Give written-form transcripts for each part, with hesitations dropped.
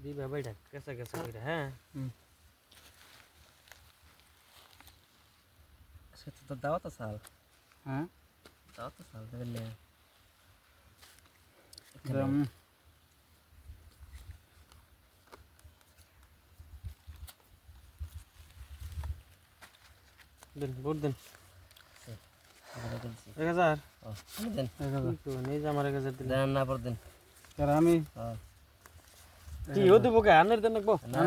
দিবা বাইটা কেসা কেসা কইরা হ্যাঁ সে তো দাওয়াত সাল হ্যাঁ দাওয়াত সাল দেবেন না যেমন দেন ভোট দেন দেন 1000 দেন তো নেই যে আমার 1000 দিন দেন না পর দেন আর আমি কি ও দেবো কে আনের দেন নাকবো না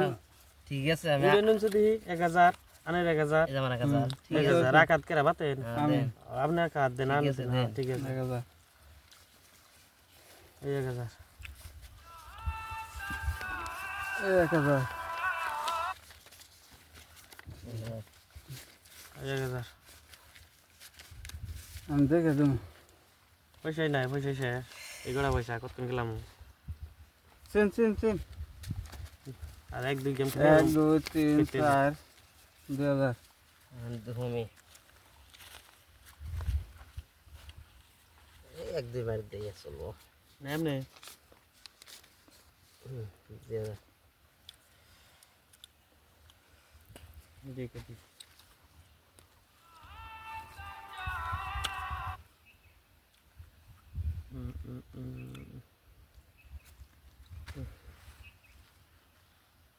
ঠিক আছে আমি দুইটা নুনছে দিহি 1000 আনের 1000 এই আমার কাছে ঠিক আছে 1000 রাকাত কেরা বাতেন আমি দেন আপনার কাত দেন আন আছে, দেন দেন। ঠিক আছে 1000 এই 1000 1000 এই 1000 আমি দেখে দেবো পয়সাই নাই পয়সা শেষ এগুলা পয়সা কত গেলাম চেন চেন চেন আর এক দুই গেম 1 2 3 4 2000 আমি এক দুইবার দিয়ে চলবো না এমনি দিয়ে দেখে দিই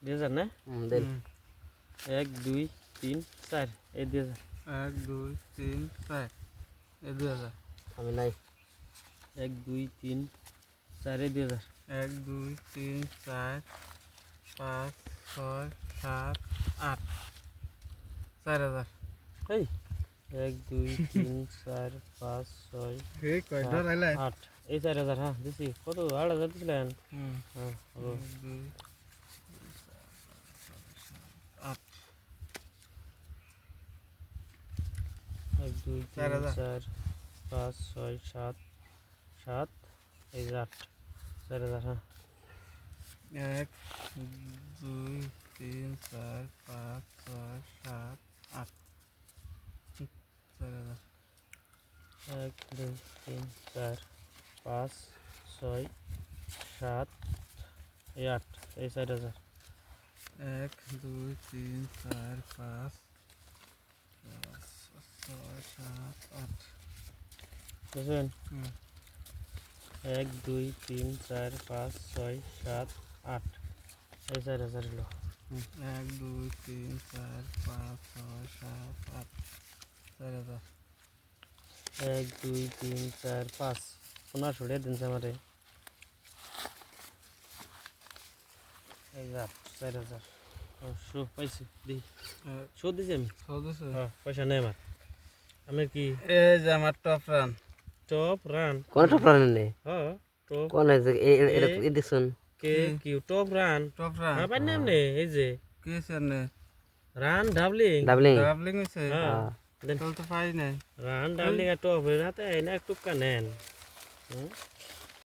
দেন না দেন 1 2 3 4 এই 2000 1 2 3 4 এই 2000 আমি নাই 1 2 3 4 এই 2000 1 2 3 4 5 6 7 8 4000 এই 1 2 3 4 5 6 এই কয়টা রাইলা 8 এই 4000 হ্যাঁ দিছি কত 8000 দিছিলেন হ্যাঁ হলো 2 8 1 2 3 4 5 6 7 7 এই 8 4000 হ্যাঁ 1 2 3 4 5 6 7 8 4000 1 2 3 4 5 6 7 এই 8 এই 4000 1 2 3 4 5 6 7 8 বুঝলেন 1 2 3 4 5 6 7 8 এই 4000 হলো 1 2 3 4 5 6 7 8 4000 1 2 3 4 5 পুনः ছড়ে দিন আমারে এই 4000 শো পাইছি দি শো দিছি আমি সদস্য হ্যাঁ পয়সা নেই আমার আমি কি এই যে আমার টপ রান টপ রান কোনটা প্ল্যান নেই হ্যাঁ টপ কোন আছে এই দেখুন কে কি টপ রান টপ রান হ্যাঁ পাই নাম নে এই যে কি সামনে রান ডাবলিং ডাবলিং ডাবলিং হইছে হ্যাঁ দেন চলতে পাই নাই রান ডাবলিং আর টপ হাতে না টুকা নেন